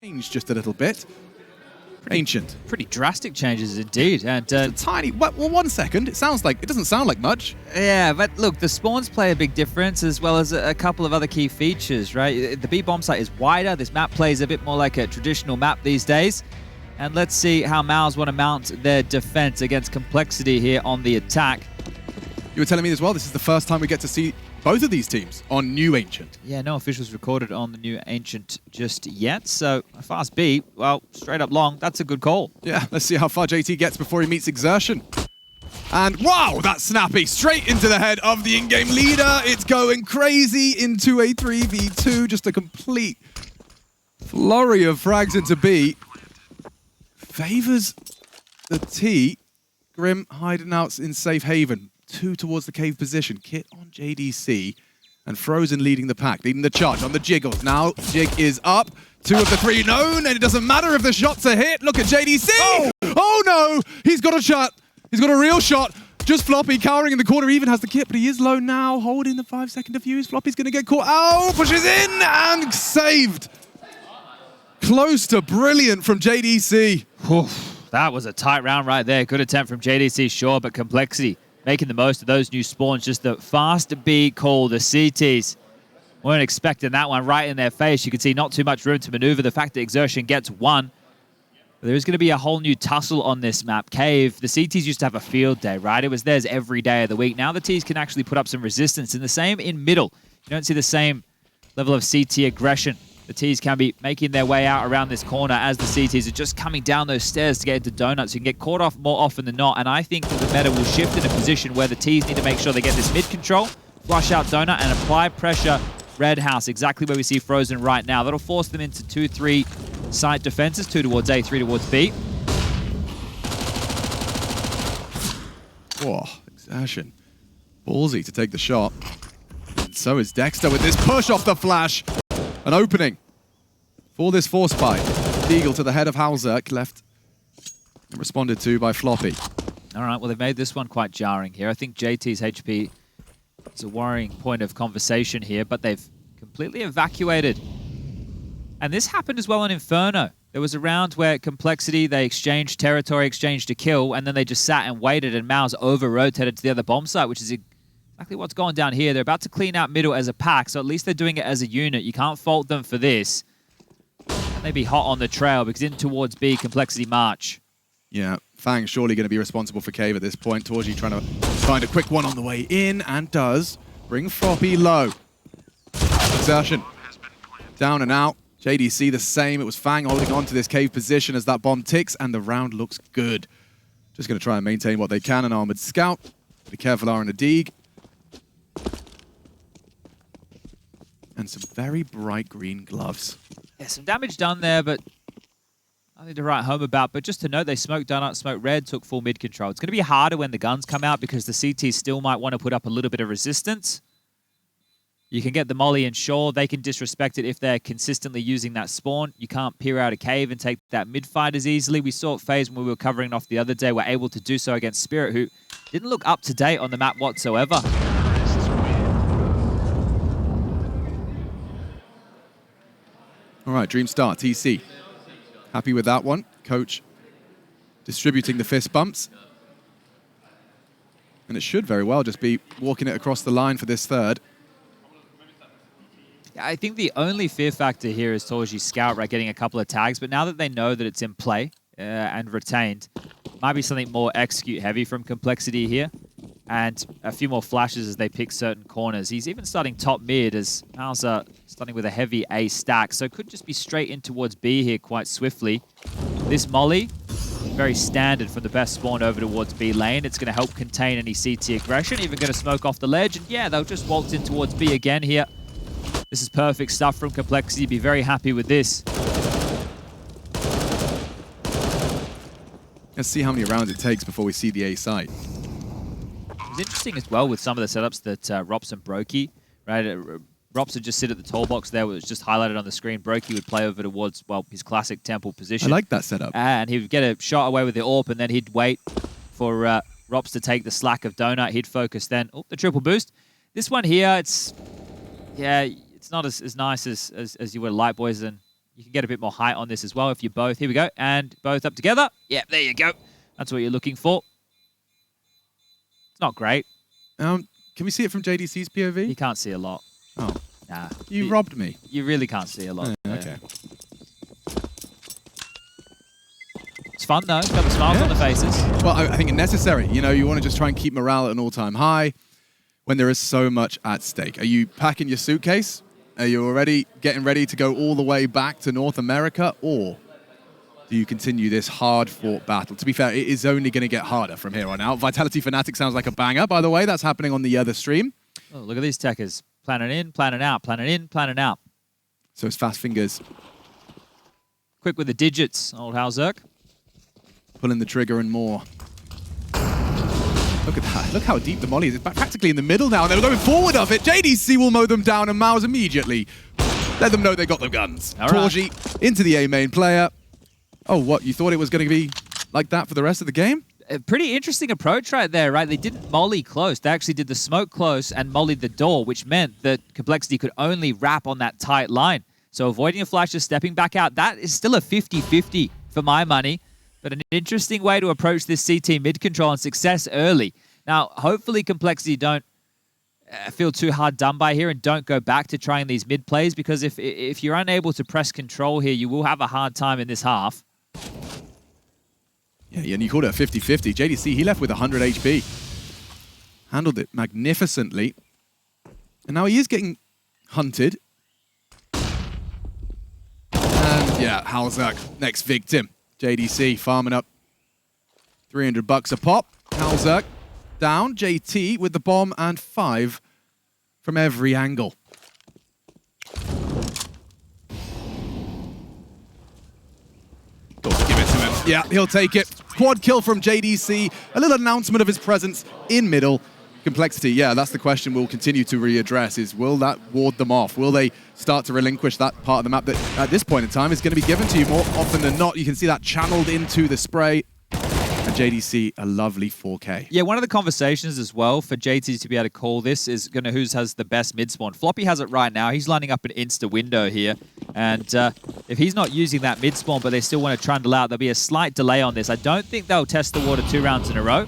changed just a little bit. Ancient. Pretty drastic changes indeed. And tiny. Well, 1 second. It doesn't sound like much. Yeah, but look, the spawns play a big difference as well as a couple of other key features, right? The B bomb site is wider. This map plays a bit more like a traditional map these days. And let's see how MOUZ want to mount their defense against Complexity here on the attack. You were telling me as well, this is the first time we get to see both of these teams on new Ancient. Yeah, no officials recorded on the new Ancient just yet. So a fast B, well, straight up long, that's a good call. Yeah, let's see how far JT gets before he meets Exertion. And wow, that's snappy. Straight into the head of the in-game leader. It's going crazy into a 3v2. Just a complete flurry of frags into B. Favors the T. Grim hiding out in safe haven. 2 towards the cave position. Kit on JDC. And Frozen leading the pack, leading the charge on the jiggles. Now, Jig is up. 2 of the 3 known, and it doesn't matter if the shots are hit. Look at JDC! Oh no! He's got a shot. He's got a real shot. Just Floppy cowering in the corner. He even has the kit, but he is low now. Holding the 5-second defuse. Floppy's going to get caught. Oh, pushes in and saved. Close to brilliant from JDC. Oof, that was a tight round right there. Good attempt from JDC, sure, but Complexity making the most of those new spawns. Just the fast B call, the CTs. Weren't expecting that one right in their face. You can see not too much room to maneuver. The fact that Exertion gets 1. There's going to be a whole new tussle on this map. Cave, the CTs used to have a field day, right? It was theirs every day of the week. Now the Ts can actually put up some resistance. And the same in middle. You don't see the same level of CT aggression. The Ts can be making their way out around this corner as the CTs are just coming down those stairs to get into donuts. You can get caught off more often than not. And I think that the meta will shift in a position where the Ts need to make sure they get this mid control, flush out donut, and apply pressure Red House, exactly where we see Frozen right now. That'll force them into 2-3 site defenses, 2 towards A, 3 towards B. Whoa, Exertion. Ballsy to take the shot. And so is Dexter with this push off the flash. An opening for this force fight. Eagle to the head of Hauser, left and responded to by Floppy. All right, well, they've made this one quite jarring here. I think JT's HP is a worrying point of conversation here, but they've completely evacuated. And this happened as well on Inferno. There was a round where Complexity, they exchanged territory, exchanged a kill, and then they just sat and waited, and MOUZ over-rotated to the other bomb site, which is exactly what's going down here. They're about to clean out middle as a pack, so at least they're doing it as a unit. You can't fault them for this. They be hot on the trail because in towards B, Complexity march. Yeah, Fang's surely going to be responsible for Cave at this point. torzsi trying to find a quick one on the way in, and does bring Floppy low. Exertion down and out. JDC the same. It was Fang holding on to this Cave position as that bomb ticks, and the round looks good. Just going to try and maintain what they can. An Armored Scout. Be careful, Aaron Adig. And some very bright green gloves. Yeah, some damage done there, but nothing to write home about. But just to note, they smoked donut, smoked red, took full mid control. It's going to be harder when the guns come out because the CT still might want to put up a little bit of resistance. You can get the molly and sure, they can disrespect it if they're consistently using that spawn. You can't peer out a cave and take that mid fight as easily. We saw it FaZe when we were covering off the other day. We're able to do so against Spirit, who didn't look up to date on the map whatsoever. All right, Dream Star, TC. Happy with that one. Coach distributing the fist bumps. And it should very well just be walking it across the line for this third. Yeah, I think the only fear factor here is torzsi Scout, right, getting a couple of tags. But now that they know that it's in play and retained, might be something more execute heavy from Complexity here. And a few more flashes as they pick certain corners. He's even starting top mid as MOUZ starting with a heavy A stack. So could just be straight in towards B here quite swiftly. This molly, very standard from the best spawn over towards B lane. It's going to help contain any CT aggression. Even going to smoke off the ledge. And yeah, they'll just waltz in towards B again here. This is perfect stuff from Complexity. Be very happy with this. Let's see how many rounds it takes before we see the A site. It's interesting as well with some of the setups that Rops and Brokey, right? Rops would just sit at the tall box there, where it's just highlighted on the screen. Brokey would play over towards, well, his classic temple position. I like that setup. And he would get a shot away with the AWP, and then he'd wait for Rops to take the slack of Donut. He'd focus then. Oh, the triple boost. This one here, it's not as nice as you would like, boys, and You can get a bit more height on this as well if you both. Here we go. And both up together. Yeah, there you go. That's what you're looking for. It's not great. Can we see it from JDC's POV? You can't see a lot. Oh. Nah. You robbed me. You really can't see a lot. Okay. It's fun, though. Got the smiles on the faces. Well, I think it's necessary. You know, you want to just try and keep morale at an all-time high when there is so much at stake. Are you packing your suitcase? Are you already getting ready to go all the way back to North America? Or do you continue this hard-fought battle? To be fair, it is only going to get harder from here on out. Vitality Fnatic sounds like a banger, by the way. That's happening on the other stream. Oh, look at these techers. Planning in, planning out, planning in, planning out. So it's fast fingers. Quick with the digits, old Halzerk. Pulling the trigger and more. Look at that. Look how deep the molly is. It's practically in the middle now. They're going forward of it. JDC will mow them down, and MOUZ immediately let them know they got the guns. torzsi into the A main player. Oh, what? You thought it was going to be like that for the rest of the game? A pretty interesting approach right there, right? They didn't molly close. They actually did the smoke close and mollied the door, which meant that Complexity could only wrap on that tight line. So avoiding a flash, just stepping back out, that is still a 50-50 for my money. But an interesting way to approach this CT mid control and success early. Now, hopefully Complexity don't feel too hard done by here and don't go back to trying these mid plays, because if you're unable to press control here, you will have a hard time in this half. Yeah, and you called it a 50-50. JDC, he left with 100 HP. Handled it magnificently. And now he is getting hunted. And yeah, Halzerk, next victim. JDC farming up $300 a pop. Halzerk down. JT with the bomb and 5 from every angle. Give it to him. Yeah, he'll take it. Quad kill from JDC. A little announcement of his presence in middle. Complexity, yeah, that's the question we'll continue to readdress, is will that ward them off? Will they start to relinquish that part of the map that at this point in time is going to be given to you more often than not? You can see that channeled into the spray. And JDC, a lovely 4K. Yeah, one of the conversations as well for JT to be able to call this is going to who has the best mid spawn. Floppy has it right now. He's lining up an insta window here. And if he's not using that mid spawn, but they still want to trundle out, there'll be a slight delay on this. I don't think they'll test the water 2 rounds in a row.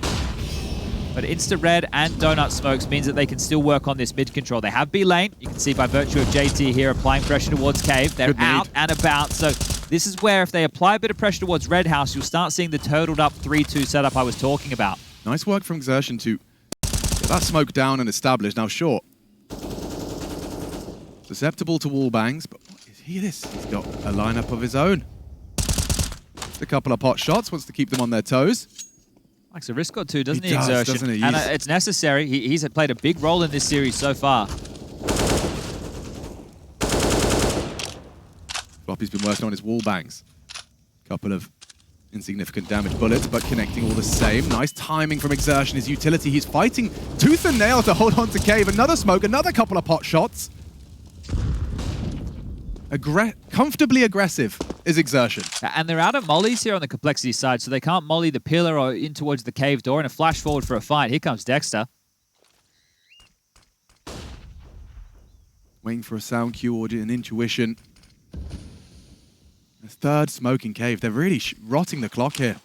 But insta-red and donut smokes means that they can still work on this mid control. They have B lane. You can see by virtue of JT here applying pressure towards Cave. They're out and about. So this is where if they apply a bit of pressure towards Red House, you'll start seeing the turtled up 3-2 setup I was talking about. Nice work from Xertion to get that smoke down and established. Now, sure, susceptible to wall bangs, but what is he this? He's got a lineup of his own. Just a couple of pot shots, wants to keep them on their toes. Likes a risk or two, doesn't he, does, Xertion? doesn't he? And it's necessary. He's played a big role in this series so far. Floppy's been working on his wall bangs. Couple of insignificant damage bullets, but connecting all the same. Nice timing from Xertion. His utility, he's fighting tooth and nail to hold on to Cave. Another smoke, another couple of pot shots. Comfortably aggressive is Xertion. And they're out of mollies here on the Complexity side, so they can't molly the pillar or in towards the cave door, and a flash forward for a fight. Here comes Dexter. Waiting for a sound cue or an intuition. A third smoking cave. They're really rotting the clock here.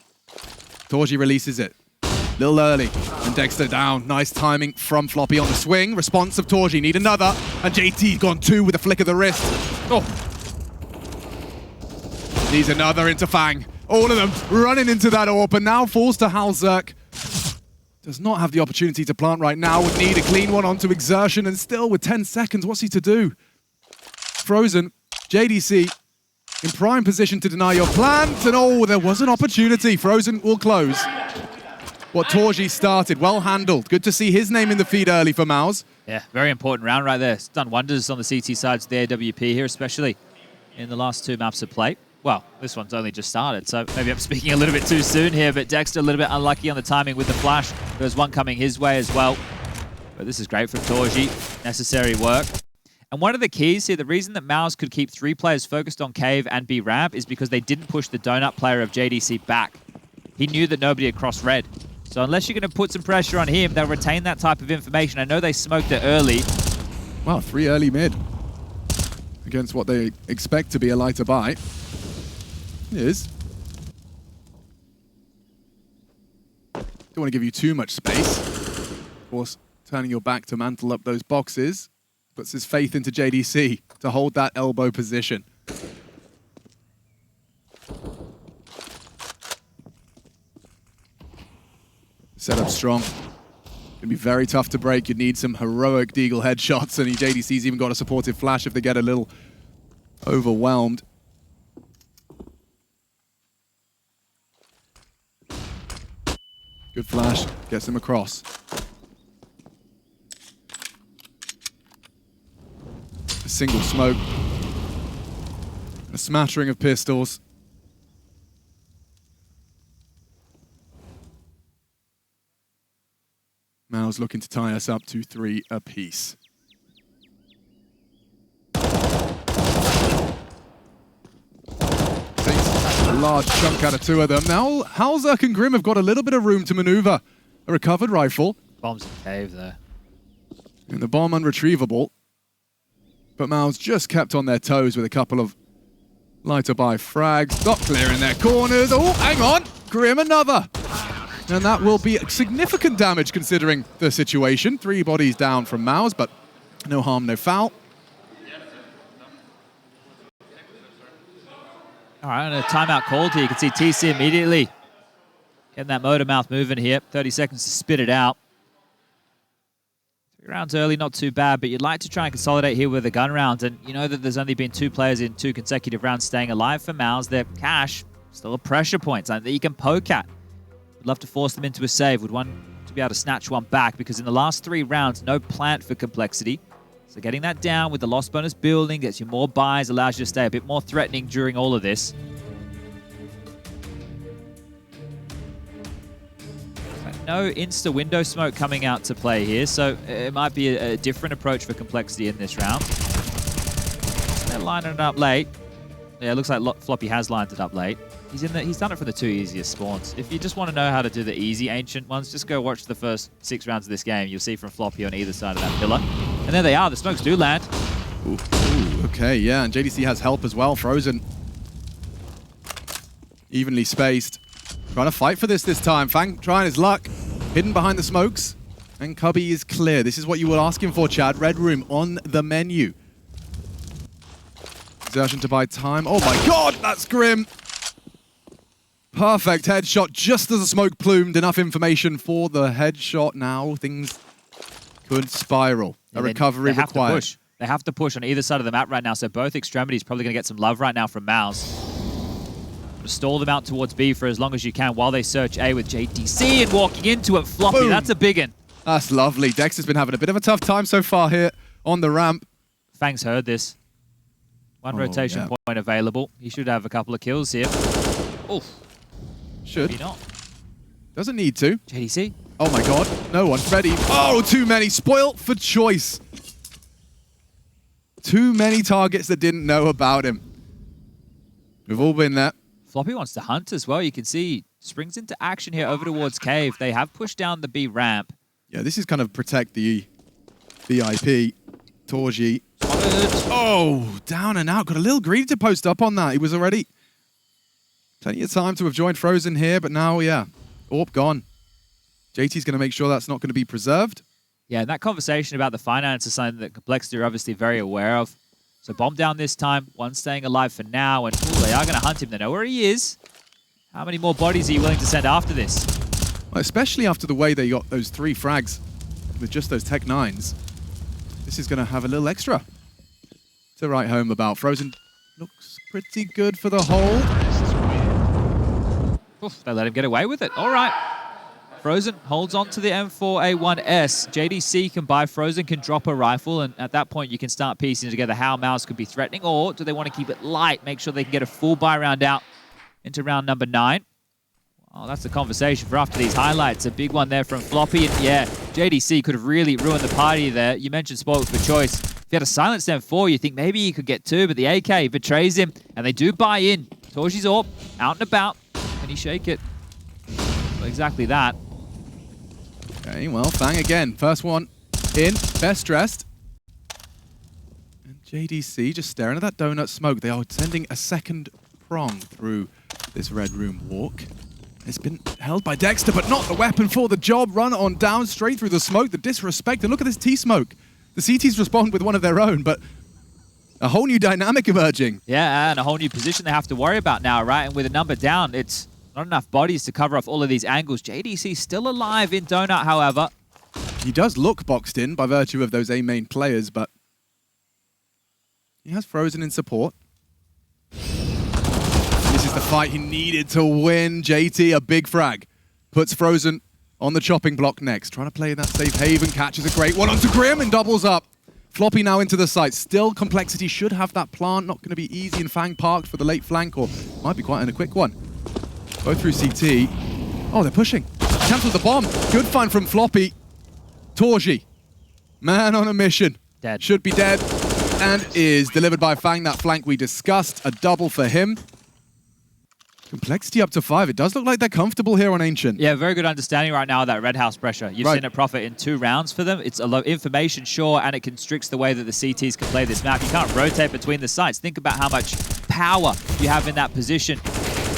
torzsi releases it. A little early. And Dexter down. Nice timing from Floppy on the swing. Response of torzsi. Need another. And JT gone 2 with a flick of the wrist. Oh. Needs another into Fang. All of them running into that AWP, and now falls to Halzerk. Does not have the opportunity to plant right now. Would need a clean one onto Xertion, and still with 10 seconds, what's he to do? Frozen, JDC in prime position to deny your plant, and oh, there was an opportunity. Frozen will close what torzsi started. Well handled. Good to see his name in the feed early for MOUZ. Yeah, very important round right there. It's done wonders on the CT sides of the AWP here, especially in the last 2 maps of play. Well, this one's only just started, so maybe I'm speaking a little bit too soon here, but Dexter a little bit unlucky on the timing with the flash. There's one coming his way as well. But this is great from torzsi. Necessary work. And one of the keys here, the reason that MOUZ could keep 3 players focused on Cave and B ramp is because they didn't push the donut player of JDC back. He knew that nobody had crossed red. So unless you're going to put some pressure on him, they'll retain that type of information. I know they smoked it early. Wow, 3 early mid. against what they expect to be a lighter buy. It is. Don't want to give you too much space. Of course, turning your back to mantle up those boxes puts his faith into JDC to hold that elbow position. Set up strong. Gonna be very tough to break. You'd need some heroic Deagle headshots, and JDC's even got a supportive flash if they get a little overwhelmed. Good flash, gets them across. A single smoke. A smattering of pistols. MOUZ looking to tie us up to 3 apiece. Takes a large chunk out of 2 of them. Now, Halzak and Grim have got a little bit of room to maneuver. A recovered rifle. Bomb's in the cave there. And the bomb unretrievable. But MOUZ just kept on their toes with a couple of lighter by frags. Not clearing their corners. Oh, hang on. Grim another. And that will be significant damage considering the situation. 3 bodies down from MOUZ, but no harm, no foul. All right, and a timeout called here. You can see TC immediately getting that motor mouth moving here. 30 seconds to spit it out. 3 rounds early, not too bad, but you'd like to try and consolidate here with a gun round. And you know that there's only been 2 players in 2 consecutive rounds staying alive for MOUZ. Their cash, still a pressure point, something that you can poke at. Would love to force them into a save. Would want to be able to snatch one back because in the last 3 rounds, no plant for Complexity. So getting that down with the loss bonus building gets you more buys, allows you to stay a bit more threatening during all of this. No insta window smoke coming out to play here, so it might be a different approach for Complexity in this round. So they're lining it up late. Yeah, it looks like Floppy has lined it up late. He's done it for the 2 easiest spawns. If you just want to know how to do the easy ancient ones, just go watch the first 6 rounds of this game. You'll see from Floppy on either side of that pillar. And there they are. The smokes do land. Ooh, okay, yeah, and JDC has help as well. Frozen. Evenly spaced. Trying to fight for this time. Fang trying his luck. Hidden behind the smokes. And Cubby is clear. This is what you were asking for, Chad. Red room on the menu. Exertion to buy time. Oh my god, that's Grim. Perfect headshot just as the smoke plumed. Enough information for the headshot. Now things could spiral. A recovery required. They have to push on either side of the map right now, so both extremities probably going to get some love right now from MOUZ. Stall them out towards B for as long as you can while they search A with JDC and walking into it. Floppy, boom. That's a big one. That's lovely. Dex has been having a bit of a tough time so far here on the ramp. Fang's heard this. One rotation point available. He should have a couple of kills here. Oof. Should. Maybe not. Doesn't need to. JDC. Oh my god. No one's ready. Oh, too many. Spoilt for choice. Too many targets that didn't know about him. We've all been there. Floppy wants to hunt as well. You can see springs into action here over towards Cave. They have pushed down the B ramp. Yeah, this is kind of protect the VIP. Torzsi. Oh, down and out. Got a little greedy to post up on that. He was already plenty of time to have joined Frozen here, but now, yeah, AWP gone. JT's going to make sure that's not going to be preserved. Yeah, and that conversation about the finance is something that Complexity are obviously very aware of. So bomb down this time, one staying alive for now, and they are going to hunt him. They know where he is. How many more bodies are you willing to send after this? Well, especially after the way they got those 3 frags with just those Tech 9s. This is going to have a little extra to write home about. Frozen looks pretty good for the hold. Oof, they let him get away with it. All right. Frozen holds on to the M4A1S. JDC can buy, Frozen can drop a rifle, and at that point you can start piecing together how MOUZ could be threatening, or do they want to keep it light, make sure they can get a full buy round out into round number 9? Well, that's the conversation for after these highlights. A big one there from Floppy, and yeah, JDC could have really ruined the party there. You mentioned spoiled for choice. If you had a silenced M4, you think maybe he could get 2, but the AK betrays him, and they do buy in. Torzsi's AWP, out and about. Can he shake it? Well, exactly that. Okay, well, Fang again. First one in, best dressed. And JDC just staring at that donut smoke. They are sending a second prong through this red room walk. It's been held by Dexter, but not the weapon for the job. Run on down, straight through the smoke, the disrespect. And look at this T-smoke. The CTs respond with one of their own, but a whole new dynamic emerging. Yeah, and a whole new position they have to worry about now, right? And with a number down, it's not enough bodies to cover off all of these angles. JDC still alive in Donut, however. He does look boxed in by virtue of those A main players, but he has Frozen in support. This is the fight he needed to win. JT, a big frag, puts Frozen on the chopping block next. Trying to play that safe haven, catches a great one onto Grim and doubles up. Floppy now into the site. Still, Complexity should have that plant. Not going to be easy, and Fang parked for the late flank, or might be quite in a quick one. Both through CT. Oh, they're pushing. Cancelled the bomb. Good find from Floppy. torzsi, man on a mission. Dead. Should be dead, and is delivered by Fang. That flank we discussed. A double for him. Complexity up to 5. It does look like they're comfortable here on Ancient. Yeah, very good understanding right now of that Red House pressure. You've seen it profit in 2 rounds for them. It's a lot of information, sure, and it constricts the way that the CTs can play this map. You can't rotate between the sites. Think about how much power you have in that position.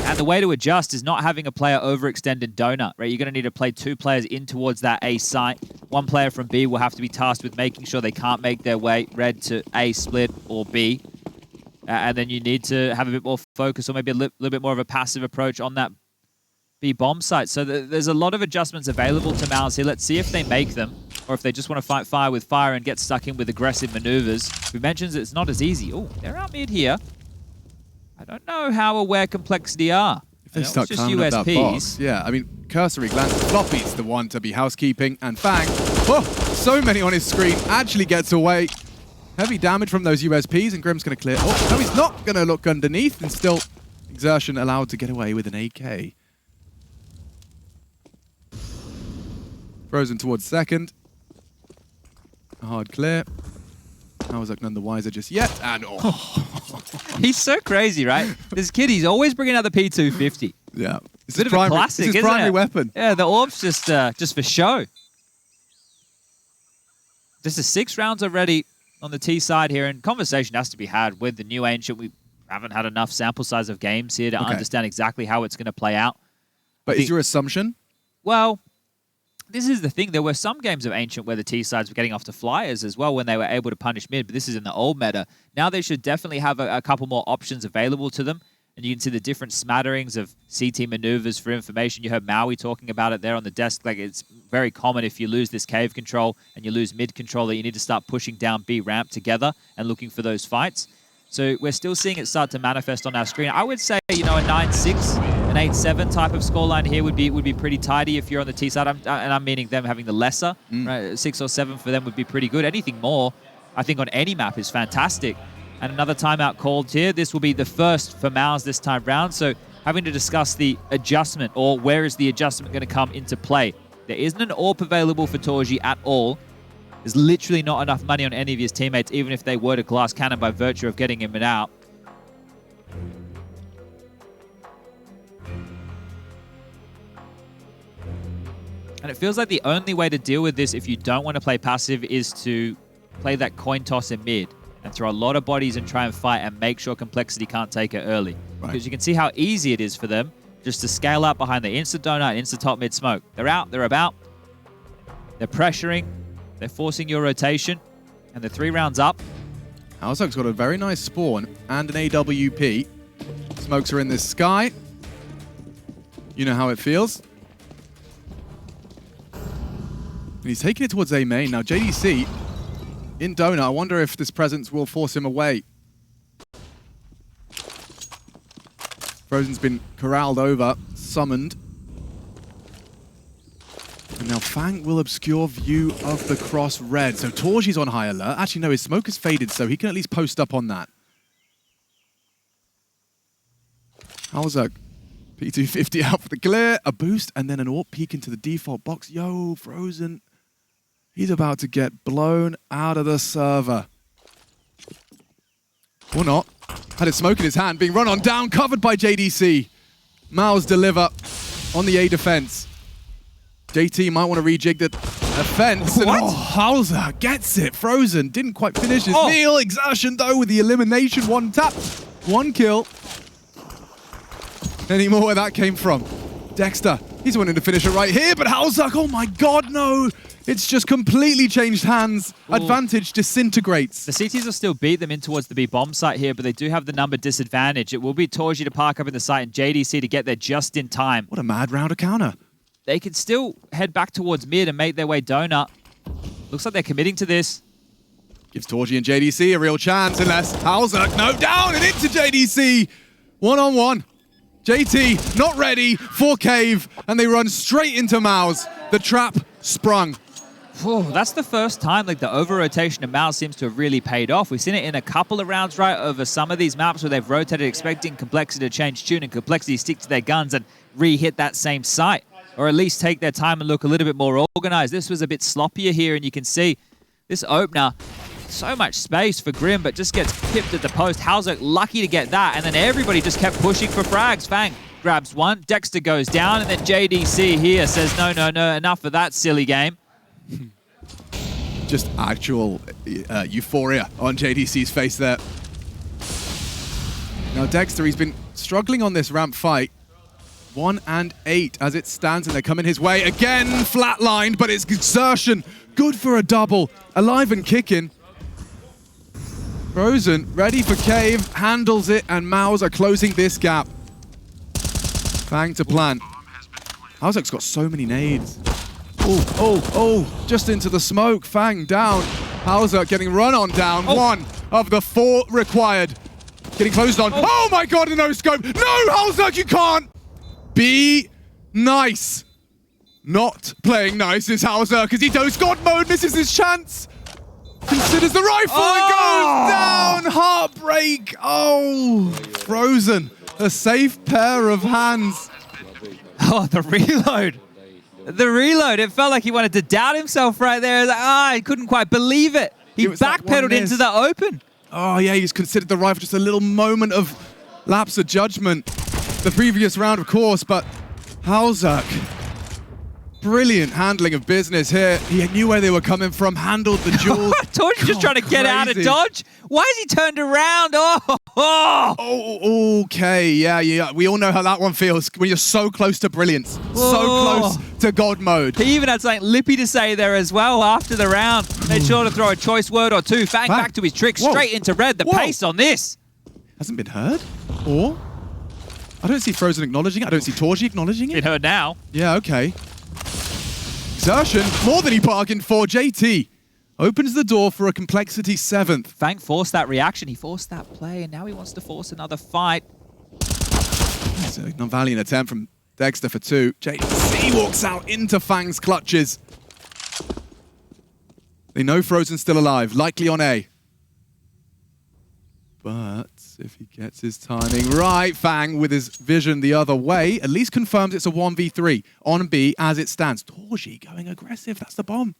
And the way to adjust is not having a player overextend in Donut, right? You're going to need to play 2 players in towards that A site. 1 player from B will have to be tasked with making sure they can't make their way red to A split or B. And then you need to have a bit more focus, or maybe a little bit more of a passive approach on that B bomb site. So there's a lot of adjustments available to MOUZ here. Let's see if they make them, or if they just want to fight fire with fire and get stuck in with aggressive maneuvers. We mentioned it's not as easy. Oh, they're out mid here. I don't know how aware Complexity are. If they start climbing up that box, yeah, I mean, cursory glance. Floppy's the one to be housekeeping, and Fang, oh, so many on his screen, actually gets away. Heavy damage from those USPs, and Grim's going to clear. Oh, no, he's not going to look underneath, and still Exertion allowed to get away with an AK. Frozen towards second. A hard clear. MOUZ none the wiser just yet, and oh. He's so crazy, right? This kid, he's always bringing out the P250. Yeah. It's a bit of a classic, it's his primary weapon. Yeah, the orb's just for show. This is 6 rounds already on the T side here, and conversation has to be had with the new Ancient. We haven't had enough sample size of games here to understand exactly how it's going to play out. But is your assumption? Well, this is the thing. There were some games of Ancient where the T sides were getting off to flyers as well when they were able to punish mid, but this is in the old meta. Now they should definitely have a couple more options available to them, and you can see the different smatterings of CT maneuvers for information. You heard Maui talking about it there on the desk. Like, it's very common if you lose this cave control and you lose mid control that you need to start pushing down B ramp together and looking for those fights. So we're still seeing it start to manifest on our screen. I would say, you know, a 9-6, an 8-7 type of scoreline here would be pretty tidy if you're on the T side. And I'm meaning them having the lesser, right? 6 or 7 for them would be pretty good. Anything more, I think on any map is fantastic. And another timeout called here. This will be the first for MOUZ this time round. So having to discuss the adjustment, or where is the adjustment going to come into play. There isn't an AWP available for torzsi at all. There's literally not enough money on any of his teammates, even if they were to glass cannon by virtue of getting him out. And it feels like the only way to deal with this if you don't want to play passive is to play that coin toss in mid and throw a lot of bodies and try and fight and make sure Complexity can't take it early. Right. Because you can see how easy it is for them just to scale up behind the insta-donut, insta-top mid-smoke. They're out, they're about, they're pressuring, they're forcing your rotation, and they're 3 rounds up. Alzog's got a very nice spawn and an AWP. Smokes are in the sky. You know how it feels. And he's taking it towards A main. Now JDC in Donut. I wonder if this presence will force him away. Frozen's been corralled over, summoned. And now Fang will obscure view of the cross red. So torzsi's on high alert. Actually, no, his smoke has faded, so he can at least post up on that. Alzog, P250 out for the clear. A boost, and then an AWP peek into the default box. Yo, Frozen. He's about to get blown out of the server. Or not. Had his smoke in his hand, being run on down, covered by JDC. MOUZ deliver on the A defense. JT might want to rejig the offense. And, Hauser gets it. Frozen didn't quite finish his meal. Exertion, though, with the elimination. One tap, one kill. Any more where that came from? Dexter, he's wanting to finish it right here, but Hauser, oh my god, no. It's just completely changed hands. Advantage disintegrates. The CTs will still beat them in towards the B bomb site here, but they do have the number disadvantage. It will be torzsi to park up in the site and JDC to get there just in time. What a mad round of counter. They can still head back towards mid and make their way donut. Looks like they're committing to this. Gives torzsi and JDC a real chance, unless Hauser, no, down and into JDC. One-on-one. JT not ready for cave, and they run straight into MOUZ. The trap sprung. That's the first time like the over-rotation of MOUZ seems to have really paid off. We've seen it in a couple of rounds, right, over some of these maps where they've rotated, expecting Complexity to change tune and Complexity stick to their guns and re-hit that same site. Or at least take their time and look a little bit more organized. This was a bit sloppier here, and you can see this opener, so much space for Grim, but just gets pipped at the post. Hauser lucky to get that, and then everybody just kept pushing for frags. Fang grabs one, Dexter goes down, and then JDC here says, no, enough of that silly game. Just actual euphoria on JDC's face there. Now Dexter, he's been struggling on this ramp fight. 1 and 8 as it stands, and they're coming his way. Again, flatlined, but it's exertion. Good for a double. Alive and kicking. Frozen, ready for cave, handles it, and MOUZ are closing this gap. Fang to plant. Hauser's got so many nades. Just into the smoke. Fang down. Hauser getting run on down. One of the 4 required. Getting closed on. Oh my god, a no scope. No, Hauser, you can't. Be nice. Not playing nice is Hauser because he goes God mode, misses his chance. Considers the rifle and goes down. Heartbreak. Frozen. A safe pair of hands. The reload. The reload. It felt like he wanted to doubt himself right there. Like, he couldn't quite believe it. He backpedaled into the open. Oh yeah, he's considered the rifle just a little moment of lapse of judgment. The previous round, of course, but Hauser, brilliant handling of business here. He knew where they were coming from, handled the duel. torzsi just trying to get out of dodge. Why is he turned around? Okay, yeah. We all know how that one feels when you're so close to brilliance, so close to God mode. He even had something lippy to say there as well after the round. Made sure to throw a choice word or two. Fang back to his trick, straight into red. The pace on this hasn't been heard, or? I don't see Frozen acknowledging it. I don't see torzsi acknowledging it. Been heard now. Yeah, okay. Exertion, more than he bargained for. JT opens the door for a Complexity 7th. Fang forced that reaction. He forced that play, and now he wants to force another fight. It's a non-valiant attempt from Dexter for 2. JT walks out into Fang's clutches. They know Frozen's still alive, likely on A. But if he gets his timing right, Fang with his vision the other way, at least confirms it's a 1v3 on B as it stands. torzsi going aggressive, that's the bomb.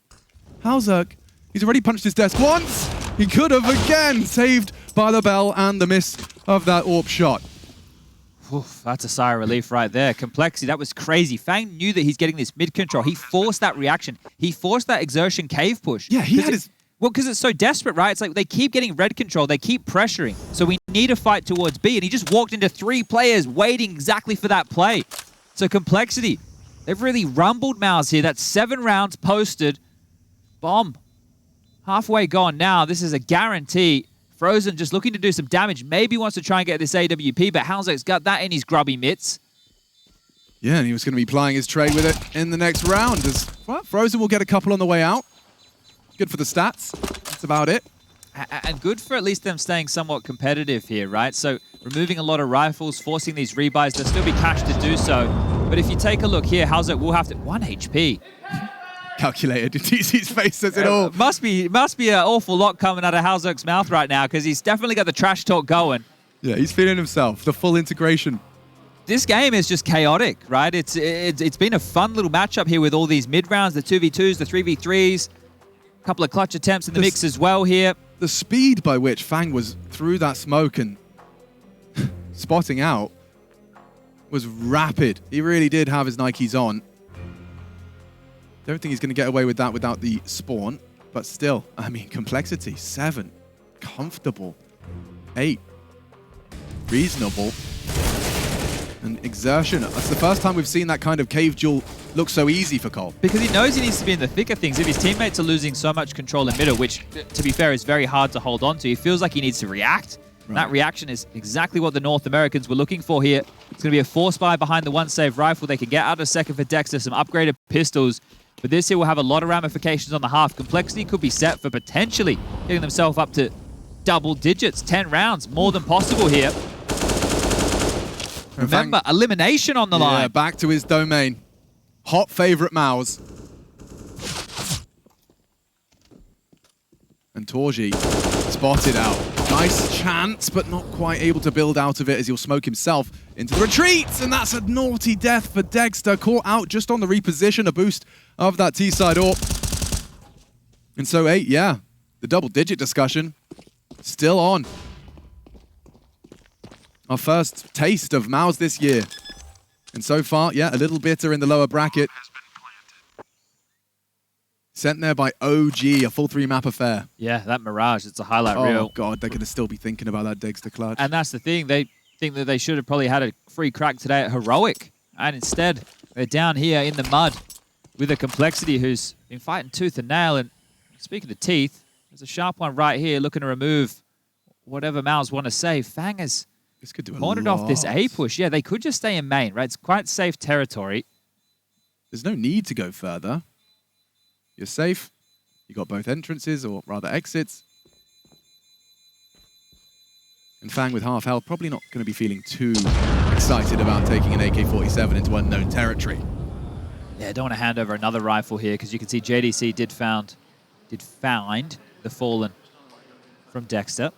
Hauser, he's already punched his desk once. He could have again, saved by the bell and the miss of that AWP shot. That's a sigh of relief right there. Complexity, that was crazy. Fang knew that he's getting this mid control. He forced that reaction. He forced that exertion cave push. Yeah, he had his... Well, because it's so desperate, right? It's like they keep getting red control, they keep pressuring. So we need a fight towards B, and he just walked into 3 players waiting exactly for that play. So Complexity, they've really rumbled MOUZ here. That's 7 rounds posted. Bomb. Halfway gone now. This is a guarantee. Frozen just looking to do some damage. Maybe wants to try and get this AWP, but Hauser's got that in his grubby mitts. Yeah, and he was going to be plying his trade with it in the next round. Frozen will get a couple on the way out. Good for the stats. That's about it. And good for at least them staying somewhat competitive here, right? So removing a lot of rifles, forcing these rebuys. There'll still be cash to do so. But if you take a look here, Hauser will have to... 1 HP. Calculated. TC's face says it all. Must be an awful lot coming out of Hauser's mouth right now because he's definitely got the trash talk going. Yeah, he's feeling himself. The full integration. This game is just chaotic, right? It's been a fun little matchup here with all these mid rounds, the 2v2s, the 3v3s. Couple of clutch attempts in the mix as well here. The speed by which Fang was through that smoke and spotting out was rapid. He really did have his Nikes on. Don't think he's going to get away with that without the spawn. But still, I mean, complexity, 7. Comfortable. 8. Reasonable. And exertion. That's the first time we've seen that kind of cave duel look so easy for Cole. Because he knows he needs to be in the thick of things. If his teammates are losing so much control in middle, which, to be fair, is very hard to hold on to, he feels like he needs to react. Right. That reaction is exactly what the North Americans were looking for here. It's going to be a force buy behind the one-save rifle. They can get out a second for Dexter, some upgraded pistols. But this here will have a lot of ramifications on the half. Complexity could be set for potentially getting themselves up to double digits, 10 rounds, more than possible here. Remember, elimination on the line. Yeah, back to his domain. Hot favorite MOUZ. And torzsi spotted out. Nice chance, but not quite able to build out of it as he'll smoke himself into the retreat. And that's a naughty death for Dexter. Caught out just on the reposition, a boost of that T-side AWP. And so 8, yeah, the double-digit discussion still on. Our first taste of MOUZ this year. And so far, yeah, a little bitter in the lower bracket. Sent there by OG, a full 3-map affair. Yeah, that Mirage, it's a highlight reel. Oh, God, they're going to still be thinking about that Dexter clutch. And that's the thing. They think that they should have probably had a free crack today at Heroic. And instead, they're down here in the mud with a Complexity who's been fighting tooth and nail. And speaking of teeth, there's a sharp one right here looking to remove whatever MOUZ want to save. Fang has cornered off this A push. Yeah, they could just stay in main, right? It's quite safe territory. There's no need to go further. You're safe. You got both entrances, or rather exits. And Fang with half health, probably not going to be feeling too excited about taking an AK-47 into unknown territory. Yeah, don't want to hand over another rifle here, because you can see JDC did find the Fallen from Dexter.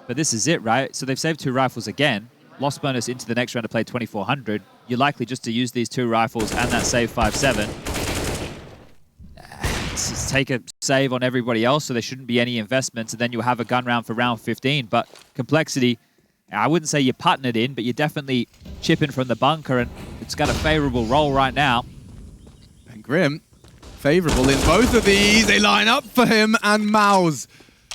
But this is it, right? So they've saved 2 rifles again. Lost bonus into the next round to play 2400. You're likely just to use these 2 rifles and that save 5-7. Take a save on everybody else, so there shouldn't be any investments, and then you'll have a gun round for round 15. But Complexity, I wouldn't say you're putting it in, but you're definitely chipping from the bunker, and it's got a favorable roll right now. And Grim, favorable in both of these. They line up for him, and MOUZ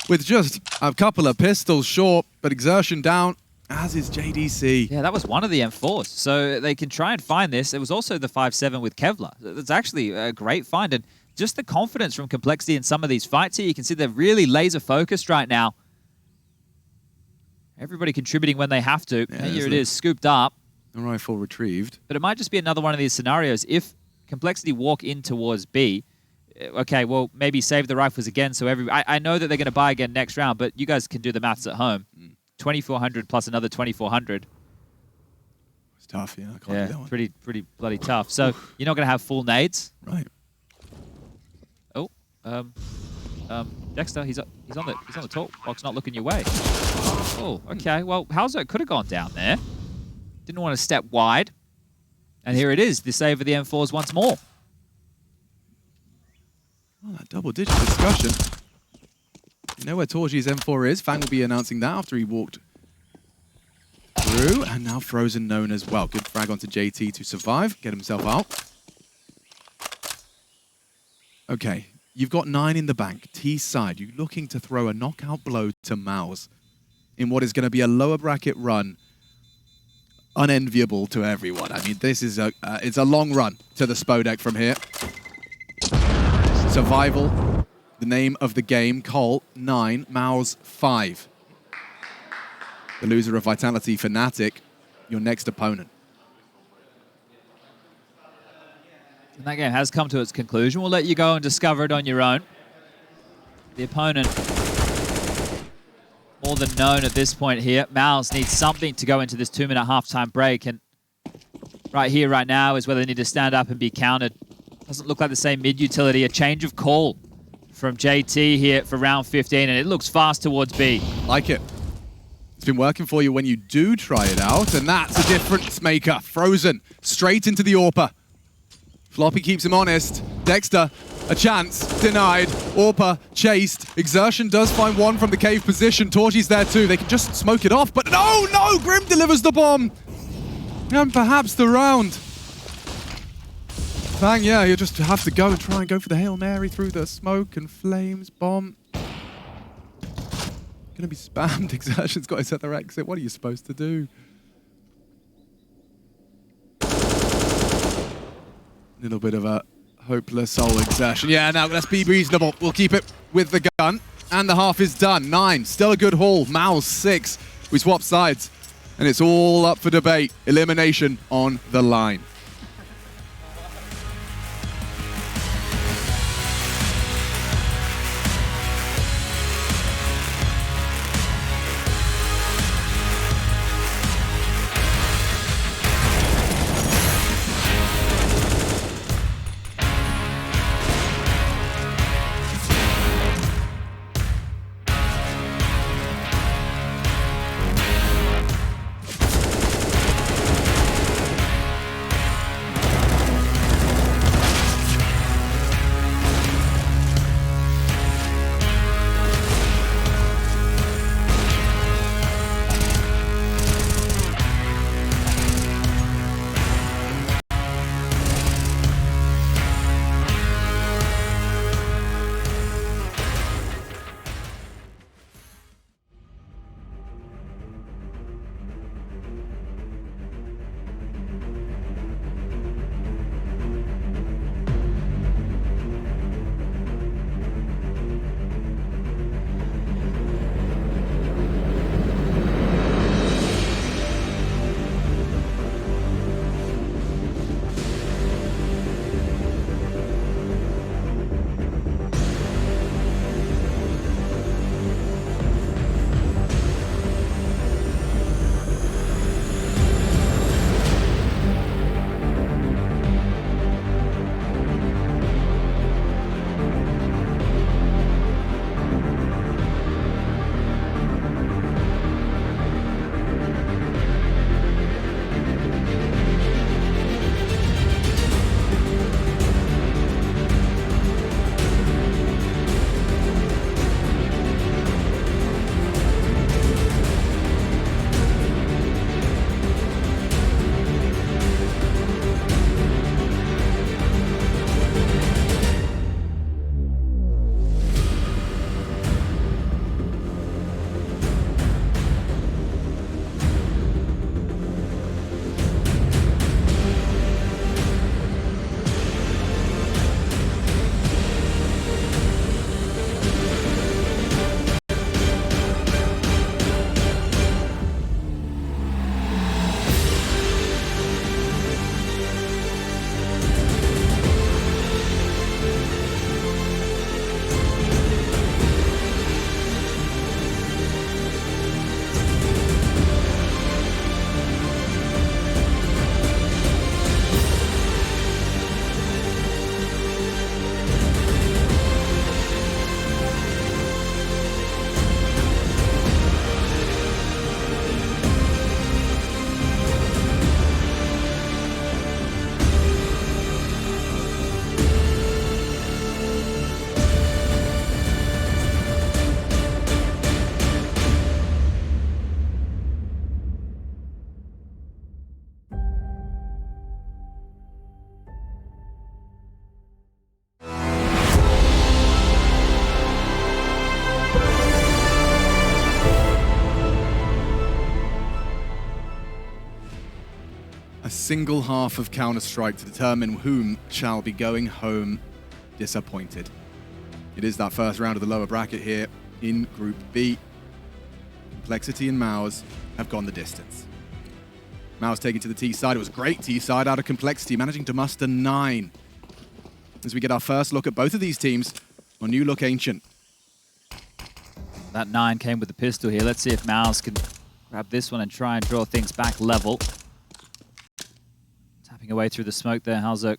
with just a couple of pistols short, but exertion down, as is JDC. Yeah, that was one of the M4s, so they can try and find this. It was also the 5-7 with Kevlar. It's actually a great find, and just the confidence from Complexity in some of these fights here. You can see they're really laser-focused right now. Everybody contributing when they have to. Yeah, here it is, scooped up. A rifle retrieved. But it might just be another one of these scenarios. If Complexity walk in towards B, okay, well, maybe save the rifles again. So I know that they're going to buy again next round, but you guys can do the maths at home. 2,400 plus another 2,400. It's tough, yeah. I can't do that one. Pretty bloody tough. So you're not going to have full nades. Right. Dexter, he's on the talk box, not looking your way. Oh, okay. Well, Halzo could have gone down there. Didn't want to step wide. And here it is, the save of the M4s once more. Oh, that double-digit discussion. You know where torzsi's M4 is. Fang will be announcing that after he walked through. And now Frozen known as well. Good frag onto JT to survive, get himself out. Okay. You've got 9 in the bank, T side. You're looking to throw a knockout blow to MOUZ in what is going to be a lower bracket run. Unenviable to everyone. I mean, this is it's a long run to the Spodek from here. Survival, the name of the game. Cole, 9, MOUZ, 5. The loser of Vitality Fnatic, your next opponent. And that game has come to its conclusion. We'll let you go and discover it on your own. The opponent, more than known at this point here. MOUZ needs something to go into this 2-minute halftime break. And right here, right now, is where they need to stand up and be counted. Doesn't look like the same mid-utility. A change of call from JT here for round 15. And it looks fast towards B. Like it. It's been working for you when you do try it out. And that's a difference maker. Frozen straight into the AWPer. Floppy keeps him honest. Dexter, a chance, denied. AWPer chased. Exertion does find one from the cave position. torzsi's there too. They can just smoke it off, but no! Grim delivers the bomb. And perhaps the round. Fang, yeah, you just have to go and try and go for the Hail Mary through the smoke and flames bomb. Gonna be spammed. Exertion's got his other exit. What are you supposed to do? Little bit of a hopeless soul Exertion. Yeah, now let's be reasonable. We'll keep it with the gun. And the half is done. 9. Still a good haul. MOUZ 6. We swap sides. And it's all up for debate. Elimination on the line. A single half of Counter-Strike to determine whom shall be going home disappointed. It is that first round of the lower bracket here in Group B. Complexity and MOUZ have gone the distance. MOUZ taking to the T side. It was great T side out of Complexity, managing to muster 9. As we get our first look at both of these teams on New Look Ancient. That 9 came with the pistol here. Let's see if MOUZ can grab this one and try and draw things back level. Tapping away through the smoke there, Halzok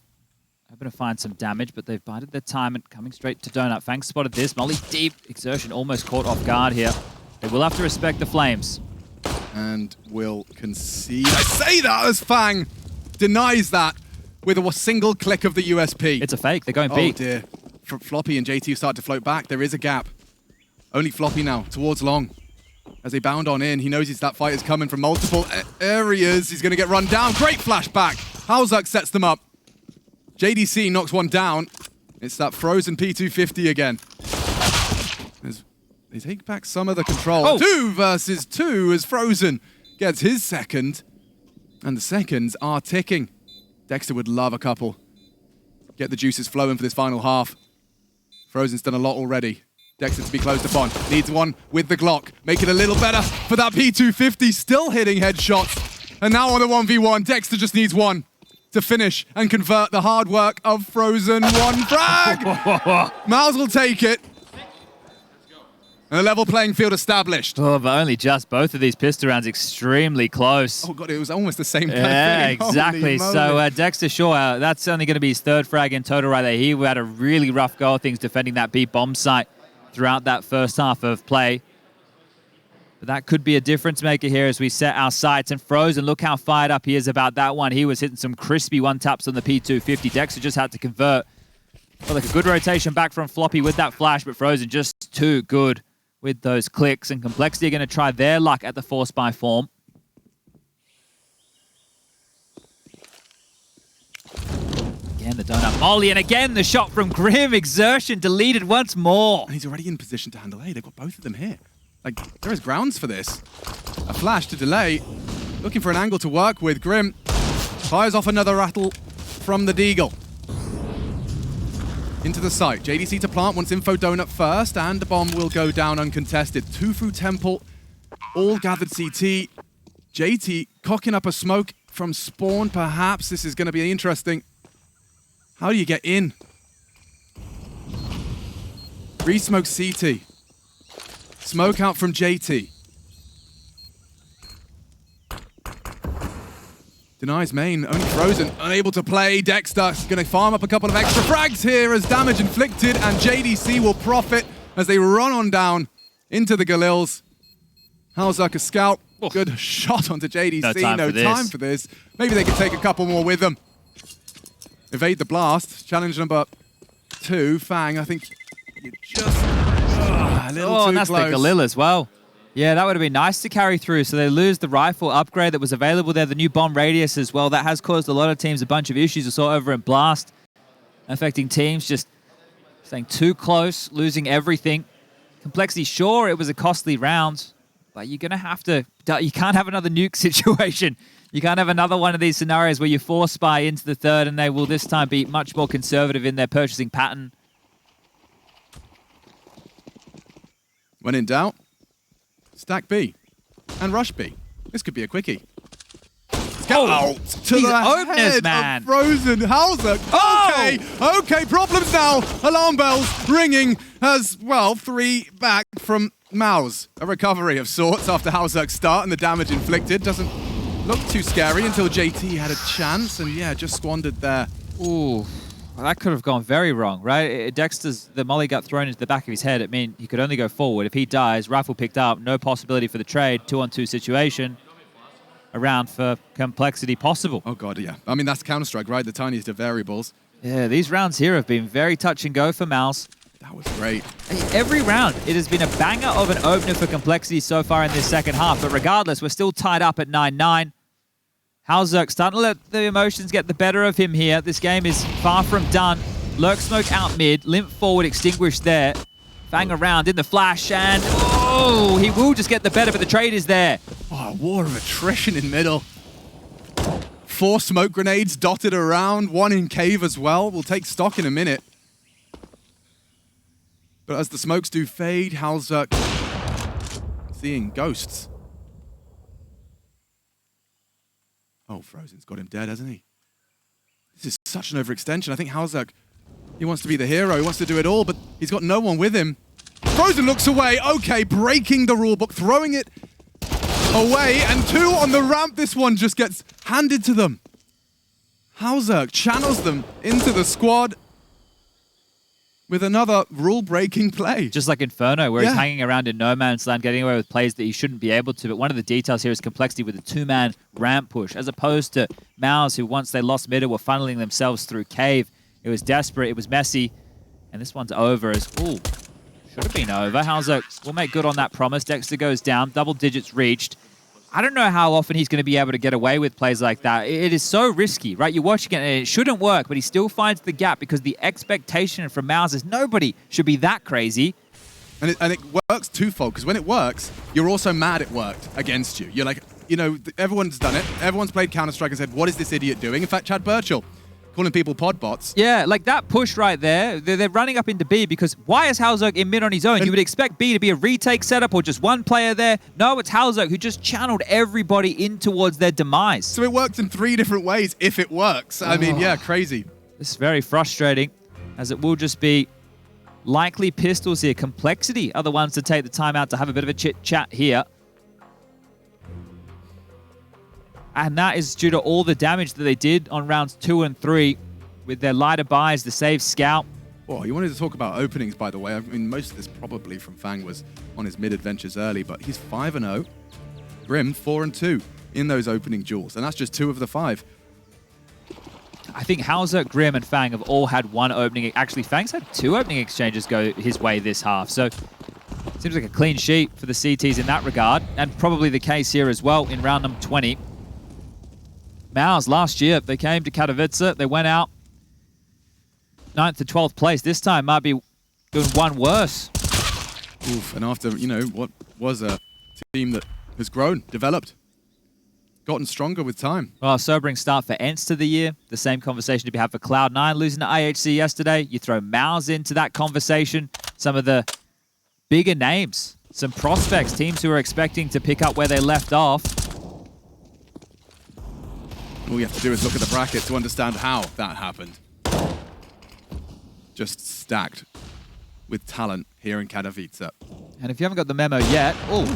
hoping to find some damage, but they've bided their time and coming straight to Donut. Fang spotted this. Molly deep. Exertion almost caught off guard here. They will have to respect the flames. And will concede. I say that as Fang denies that with a single click of the USP. It's a fake. They're going B. Oh dear. Floppy and JT start to float back. There is a gap. Only Floppy now towards long. As they bound on in, he knows that fight is coming from multiple areas. He's going to get run down. Great flashback. Halzok sets them up. JDC knocks one down. It's that frozen P250 again. They take back some of the control. Oh. 2 versus 2 as Frozen gets his second. And the seconds are ticking. Dexter would love a couple. Get the juices flowing for this final half. Frozen's done a lot already. Dexter to be closed upon. Needs one with the Glock. Make it a little better for that P250. Still hitting headshots. And now on the 1v1, Dexter just needs one to finish and convert the hard work of Frozen. One frag! MOUZ will take it. And a level playing field established. Oh, but only just. Both of these pistol rounds extremely close. Oh god, it was almost the same kind yeah, of thing. exactly. So Dexter Shaw, that's only going to be his 3rd frag in total right there. He had a really rough go of things defending that B bomb site throughout that first half of play. But that could be a difference maker here as we set our sights. And Frozen, look how fired up he is about that one. He was hitting some crispy one-taps on the P250. Dexter just had to convert. Well, like a good rotation back from Floppy with that flash, but Frozen just too good with those clicks. And Complexity are going to try their luck at the force by form. Again, the donut molly, and again, the shot from Grim. Exertion deleted once more. And he's already in position to handle A. They've got both of them here. Like, there is grounds for this. A flash to delay. Looking for an angle to work with. Grim fires off another rattle from the Deagle. Into the site. JDC to plant, wants info donut first, and the bomb will go down uncontested. Tufu Temple, all gathered CT. JT cocking up a smoke from spawn, perhaps. This is going to be interesting. How do you get in? Re-smoke CT. Smoke out from JT. Denies main, only Frozen, unable to play. Dexter's gonna farm up a couple of extra frags here as damage inflicted, and JDC will profit as they run on down into the Galils. Halzak a scout, good shot onto JDC, no time for this. Maybe they could take a couple more with them. Evade the blast, challenge number 2, Fang, I think you just a little too and that's close. the Galil as well. Yeah, that would have been nice to carry through. So they lose the rifle upgrade that was available there, the new bomb radius as well. That has caused a lot of teams a bunch of issues. We saw over in Blast, affecting teams just staying too close, losing everything. Complexity, sure, it was a costly round, but you're going to have to... You can't have another nuke situation. You can't have another one of these scenarios where you force spy into the 3rd and they will this time be much more conservative in their purchasing pattern. When in doubt, stack B and rush B. This could be a quickie. Out to these the openers, head man. of Frozen. Halzak. Okay, problems now. Alarm bells ringing as, well, 3 back from MOUZ. A recovery of sorts after Halzak's start and the damage inflicted. Doesn't look too scary until JT had a chance and, yeah, just squandered there. Ooh. Well, that could have gone very wrong, right? Dexter's, the molly got thrown into the back of his head. It mean he could only go forward. If he dies, rifle picked up, no possibility for the trade, 2-on-2 situation. A round for Complexity possible. Oh god, yeah. I mean, that's Counter-Strike, right? The tiniest of variables. Yeah, these rounds here have been very touch and go for MOUZ. That was great. Every round, it has been a banger of an opener for Complexity so far in this second half. But regardless, we're still tied up at 9-9. Halzak starting to let the emotions get the better of him here. This game is far from done. Lurk smoke out mid, limp forward extinguished there. Fang around in the flash, and oh, he will just get the better, but the trade is there. Oh, a war of attrition in middle. 4 smoke grenades dotted around, 1 in cave as well. We'll take stock in a minute. But as the smokes do fade, Halzak seeing ghosts. Oh, Frozen's got him dead, hasn't he? This is such an overextension. I think Halzak, he wants to be the hero. He wants to do it all, but he's got no one with him. Frozen looks away. Okay, breaking the rulebook, throwing it away, and 2 on the ramp. This one just gets handed to them. Halzak channels them into the squad with another rule-breaking play. Just like Inferno, where he's hanging around in no man's land, getting away with plays that he shouldn't be able to. But one of the details here is Complexity with a 2-man ramp push, as opposed to MOUZ, who once they lost middle were funneling themselves through cave. It was desperate, it was messy, and this one's over as, ooh, should have been over. Halzak will make good on that promise. Dexter goes down, double digits reached. I don't know how often he's going to be able to get away with plays like that. It is so risky, right? You're watching it and it shouldn't work, but he still finds the gap because the expectation from MOUZ is nobody should be that crazy. And it works twofold, because when it works, you're also mad it worked against you. You're like, you know, everyone's done it. Everyone's played Counter-Strike and said, what is this idiot doing? In fact, Chad Burchill calling people pod bots. Yeah, like that push right there, they're running up into B because why is Halzog in mid on his own? You would expect B to be a retake setup or just one player there. No, it's Halzog who just channeled everybody in towards their demise. So it works in 3 different ways if it works. I mean, yeah, crazy. This is very frustrating, as it will just be likely pistols here. Complexity are the ones to take the time out to have a bit of a chit-chat here. And that is due to all the damage that they did on rounds 2 and 3 with their lighter buys, the save scout. Oh, you wanted to talk about openings, by the way. I mean, most of this probably from Fang was on his mid-adventures early, but he's 5-0. Grim, 4-2 in those opening duels, and that's just 2 of the 5. I think Hauser, Grim, and Fang have all had one opening. Actually, Fang's had 2 opening exchanges go his way this half. So, seems like a clean sheet for the CTs in that regard. And probably the case here as well in round number 20. MOUZ, last year, they came to Katowice. They went out 9th to 12th place. This time might be doing one worse. Oof, and after, you know, what was a team that has grown, developed, gotten stronger with time. Well, a sobering start for ENCE to the year. The same conversation to be had for Cloud9 losing to IHC yesterday. You throw MOUZ into that conversation. Some of the bigger names, some prospects, teams who are expecting to pick up where they left off. All you have to do is look at the bracket to understand how that happened. Just stacked with talent here in Katowice. And if you haven't got the memo yet, oh,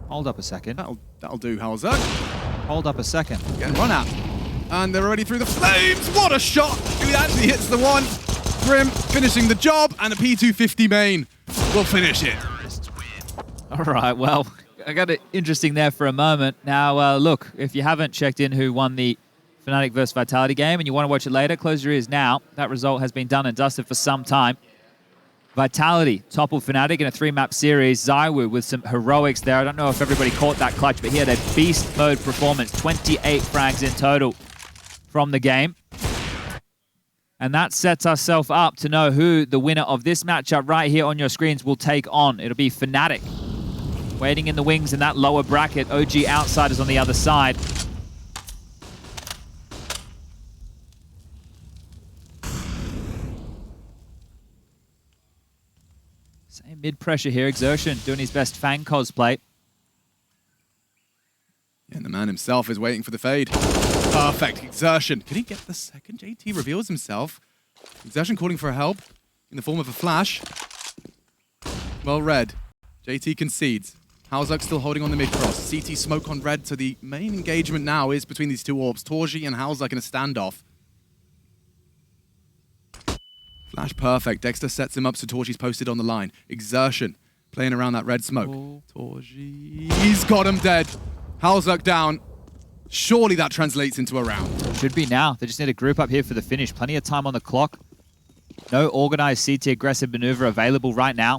hold up a second. That'll do, Halzog. Hold up a second. Getting run at. And they're already through the flames. What a shot! He actually hits the one. Grim finishing the job, and a P250 main will finish it. All right, well, I got it interesting there for a moment. Now, look, if you haven't checked in who won the Fnatic vs Vitality game and you want to watch it later, close your ears now. That result has been done and dusted for some time. Vitality toppled Fnatic in a 3-map series. ZywOo with some heroics there. I don't know if everybody caught that clutch, but he had a beast mode performance. 28 frags in total from the game. And that sets ourselves up to know who the winner of this matchup right here on your screens will take on. It'll be Fnatic. Waiting in the wings in that lower bracket. OG Outsiders on the other side. Same mid-pressure here. Exertion doing his best Fang cosplay. And the man himself is waiting for the fade. Perfect. Exertion. Can he get the second? JT reveals himself. Exertion calling for help in the form of a flash. Well read. JT concedes. Halzog still holding on the mid-cross. CT smoke on red, so the main engagement now is between these 2 orbs. torzsi and Halzog in a standoff. Flash perfect. Dexter sets him up, so torzsi's posted on the line. Exertion playing around that red smoke. Oh. torzsi, he's got him dead. Halzog down. Surely that translates into a round. Should be now. They just need a group up here for the finish. Plenty of time on the clock. No organized CT aggressive maneuver available right now.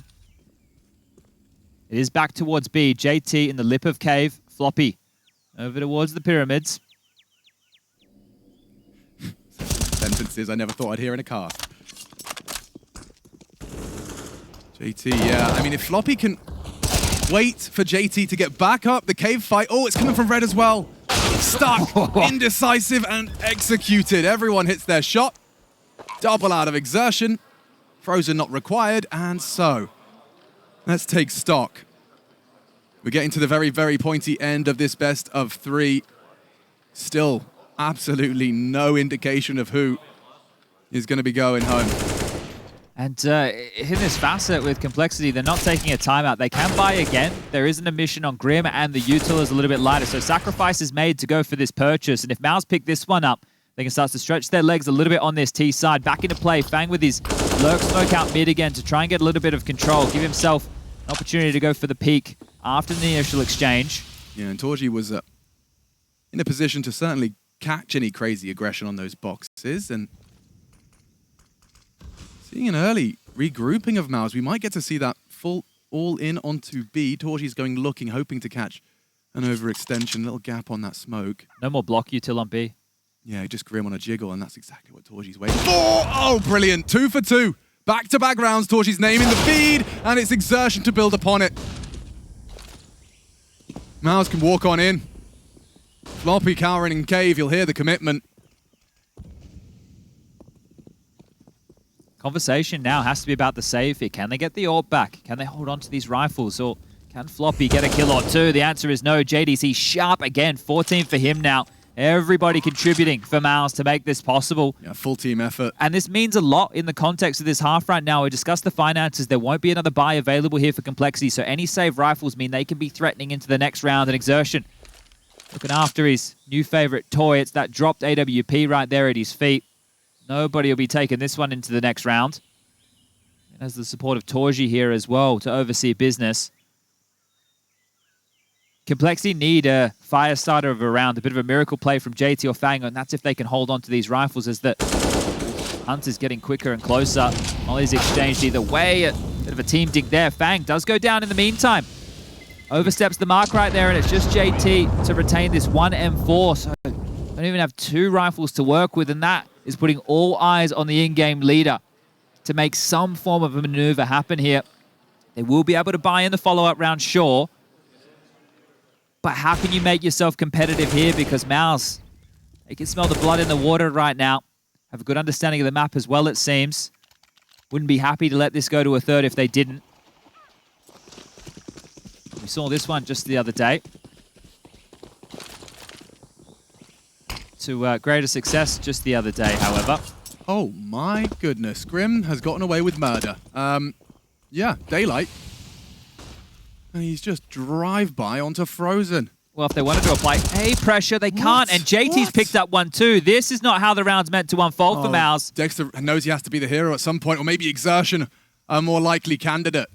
It is back towards B. JT in the lip of cave. Floppy over towards the pyramids. Sentences I never thought I'd hear in a cast. JT, yeah. I mean, if Floppy can wait for JT to get back up, the cave fight. Oh, it's coming from red as well. Stuck, indecisive, and executed. Everyone hits their shot. Double out of Exertion. Frozen not required, and so let's take stock. We're getting to the very, very pointy end of this best of 3. Still absolutely no indication of who is going to be going home. And in this facet with Complexity, they're not taking a timeout. They can buy again. There is an emission on Grim, and the util is a little bit lighter. So sacrifice is made to go for this purchase. And if MOUZ pick this one up, they can start to stretch their legs a little bit on this T side. Back into play. Fang with his lurk smoke out mid again to try and get a little bit of control. Give himself an opportunity to go for the peak after the initial exchange. Yeah, and torzsi was in a position to certainly catch any crazy aggression on those boxes. And seeing an early regrouping of MOUZ, we might get to see that full all-in onto B. torzsi's going looking, hoping to catch An overextension, little gap on that smoke. No more block util on B. Yeah, just Grim on a jiggle, and that's exactly what torzsi's waiting for. Oh, brilliant. 2 for 2. Back-to-back rounds, torzsi's name in the feed, and it's exertion to build upon it. MOUZ can walk on in. Floppy cowering in cave, you'll hear the commitment. Conversation now has to be about the save here. Can they get the AWP back? Can they hold on to these rifles? Or can Floppy get a kill or two? The answer is no. JDC sharp again. 14 for him now. Everybody contributing for MOUZ to make this possible. Yeah, full team effort. And this means a lot in the context of this half right now. We discussed the finances. There won't be another buy available here for Complexity, so any save rifles mean they can be threatening into the next round. And Exertion looking after his new favorite toy. It's that dropped AWP right there at his feet. Nobody will be taking this one into the next round. And has the support of torzsi here as well to oversee business. Complexity need a fire starter of a round, a bit of a miracle play from JT or Fang, and that's if they can hold on to these rifles as the hunt is getting quicker and closer. Molly's exchanged either way. A bit of a team dig there. Fang does go down in the meantime. Oversteps the mark right there, and it's just JT to retain this one M4. So don't even have 2 rifles to work with, and that is putting all eyes on the in-game leader to make some form of a maneuver happen here. They will be able to buy in the follow-up round, sure. But how can you make yourself competitive here? Because MOUZ, they can smell the blood in the water right now. Have a good understanding of the map as well, it seems. Wouldn't be happy to let this go to a third if they didn't. We saw this one just the other day. To greater success just the other day, however. Oh my goodness. Grim has gotten away with murder. Yeah, daylight. And he's just drive-by onto Frozen. Well, if they wanted to apply A pressure, they can't. And JT's picked up one too. This is not how the round's meant to unfold for MOUZ. Dexter knows he has to be the hero at some point, or maybe Exertion, a more likely candidate.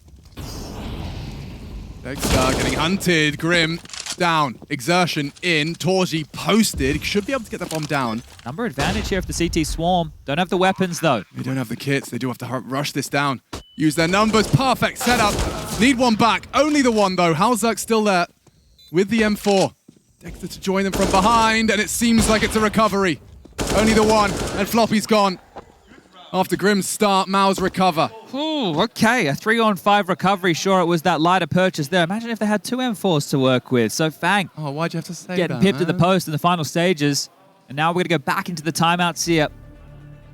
Dexter getting hunted. Grim down. Exertion in. torzsi posted. Should be able to get that bomb down. Number advantage here if the CT swarm. Don't have the weapons, though. They don't have the kits. They do have to rush this down. Use their numbers. Perfect setup. Need one back. Only the one, though. Halzak's still there with the M4. Dexter to join them from behind, and it seems like it's a recovery. Only the one, and Floppy's gone. After Grim's start, MOUZ recover. Ooh, okay, a 3-on-5 recovery. Sure, it was that lighter purchase there. Imagine if they had 2 M4s to work with. So Fang. Oh, why'd you have to say getting that, pipped man? at the post in the final stages. And now we're going to go back into the timeouts here.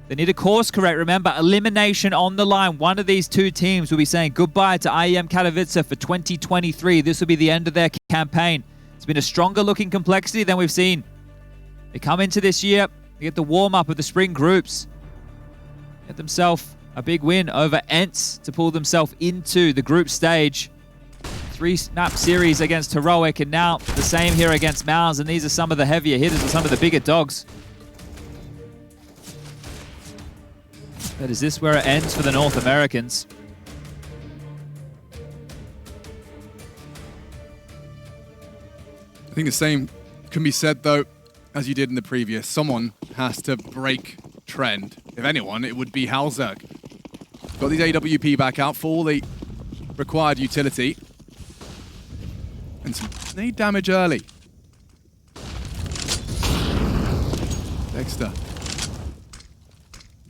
They need a course correct. Remember, elimination on the line. One of these 2 teams will be saying goodbye to IEM Katowice for 2023. This will be the end of their campaign. It's been a stronger looking Complexity than we've seen. They come into this year, they get the warm-up of the spring groups. Get themselves a big win over Ents to pull themselves into the group stage. 3-snap series against Heroic, and now the same here against MOUZ, and these are some of the heavier hitters and some of the bigger dogs. But is this where it ends for the North Americans? I think the same can be said, though, as you did in the previous. Someone has to break trend. If anyone, it would be Halzak. Got these AWP back out for all the required utility. And some nade damage early. Dexter.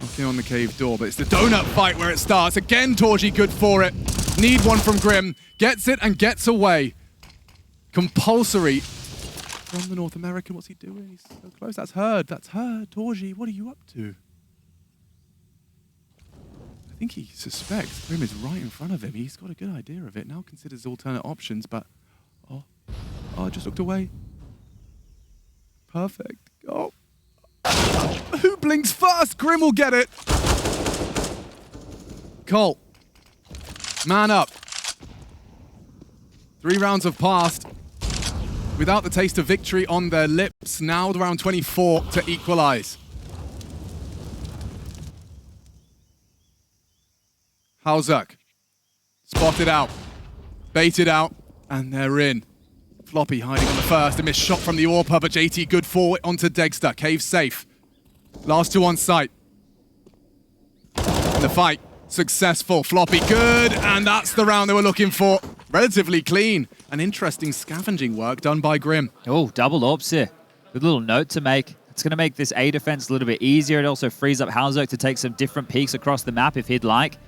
Knocking on the cave door, but it's the donut fight where it starts. Again, torzsi good for it. Need one from Grim. Gets it and gets away. Compulsory from the North American. What's he doing? He's so close. That's heard. That's heard. torzsi, what are you up to? I think he suspects Grim is right in front of him. He's got a good idea of it. Now considers alternate options, but... Oh, just looked away. Perfect. Oh. Who blinks first? Grim will get it. Colt. Man up. 3 rounds have passed. Without the taste of victory on their lips. Now round 24 to equalize. Halzak. Spotted out. Baited out. And they're in. Floppy hiding on the first. A missed shot from the AWP, but JT good for it onto Dexter. Cave safe. Last 2 on site. And the fight successful. Floppy good, and that's the round they were looking for. Relatively clean. an interesting scavenging work done by Grim. Oh, double orbs here. Good little note to make. It's going to make this A defense a little bit easier. It also frees up MOUZ to take some different peeks across the map if he'd like.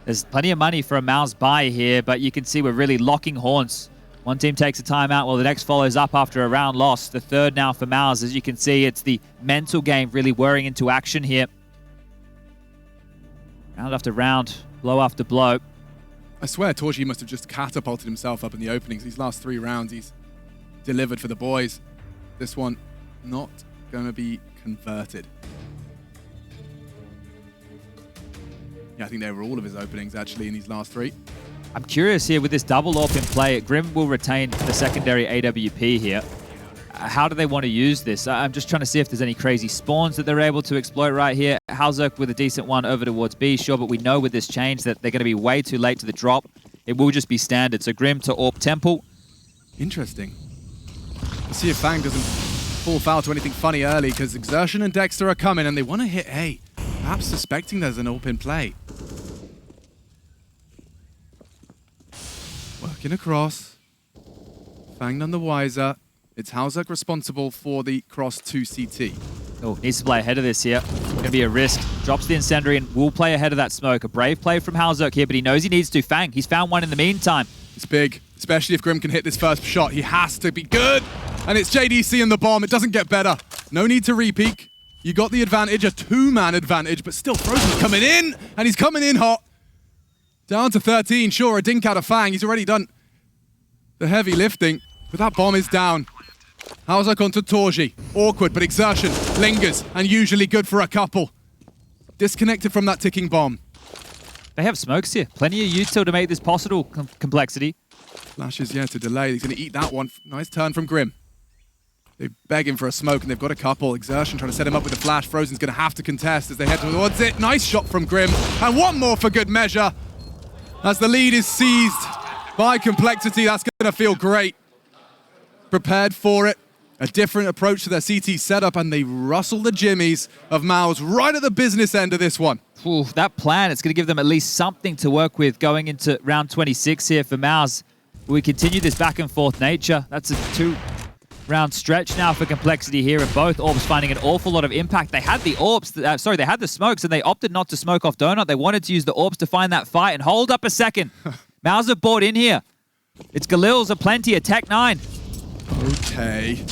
There's plenty of money for a MOUZ buy here, but you can see we're really locking horns. One team takes a timeout while the next follows up after a round loss. The third now for MOUZ. As you can see, it's the mental game really whirring into action here. Round after round, blow after blow. I swear torzsi must have just catapulted himself up in the openings. These last 3 rounds, he's delivered for the boys. This one, not going to be converted. Yeah, I think they were all of his openings, actually, in these last 3. I'm curious here with this double AWP in play. Grim will retain the secondary AWP here. How do they want to use this? I'm just trying to see if there's any crazy spawns that they're able to exploit right here. MOUZ with a decent one over towards B, sure, but we know with this change that they're going to be way too late to the drop. It will just be standard. So Grim to AWP Temple. Interesting. Let's see if Fang doesn't fall foul to anything funny early, because Exertion and Dexter are coming and they want to hit A, perhaps suspecting there's an AWP in play. Working across. Fang none the wiser. It's MOUZ responsible for the cross to CT. Oh, needs to play ahead of this here. Going to be a risk. Drops the incendiary and will play ahead of that smoke. A brave play from MOUZ here, but he knows he needs to. Fang, he's found one in the meantime. It's big, especially if Grim can hit this first shot. He has to be good. And it's JDC and the bomb. It doesn't get better. No need to re-peek. You got the advantage, a 2-man advantage, but still Frozen's coming in, and he's coming in hot. Down to 13, sure, a dink out of Fang. He's already done the heavy lifting, but that bomb is down. MOUZ onto torzsi. Awkward, but Exertion lingers, and usually good for a couple. Disconnected from that ticking bomb. They have smokes here. Plenty of util to make this possible, Complexity. Flashes, yeah, to delay. He's going to eat that one. Nice turn from Grim. They beg him for a smoke, and they've got a couple. Exertion trying to set him up with a flash. Frozen's going to have to contest as they head towards it. Nice shot from Grim. And one more for good measure. As the lead is seized by Complexity, that's going to feel great. Prepared for it. A different approach to their CT setup, and they rustle the jimmies of MOUZ right at the business end of this one. Ooh, that plan, it's going to give them at least something to work with going into round 26 here for MOUZ. We continue this back and forth nature. That's a 2-round stretch now for Complexity here, and both AWPs finding an awful lot of impact. They had the AWPs, they had the smokes, and they opted not to smoke off Donut. They wanted to use the AWPs to find that fight, and hold up a second. MOUZ have bought in here. It's Galil's aplenty, a Tech 9. Okay.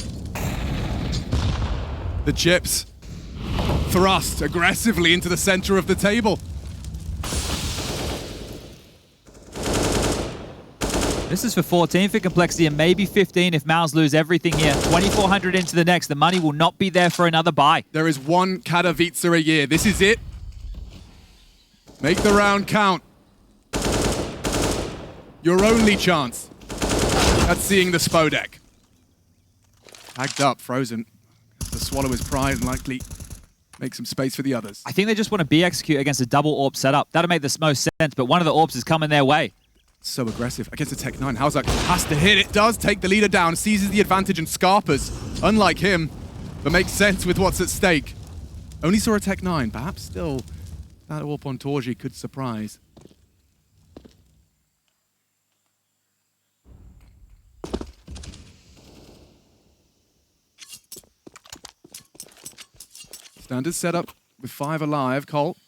The chips thrust aggressively into the center of the table. This is for 14 for Complexity and maybe 15 if MOUZ lose everything here. 2,400 into the next. The money will not be there for another buy. There is one Katowice a year. This is it. Make the round count. Your only chance at seeing the Spodek. Tagged up, Frozen. To swallow his pride and likely make some space for the others. I think they just want to B-execute against a double AWP setup. That'll make the most sense, but one of the AWPs is coming their way. So aggressive against the Tech 9. MOUZ has to hit it. Does take the leader down, seizes the advantage and scarpers. Unlike him, but makes sense with what's at stake. Only saw a Tech 9. Perhaps still that AWP on torzsi could surprise. Standard setup with 5 alive. Colt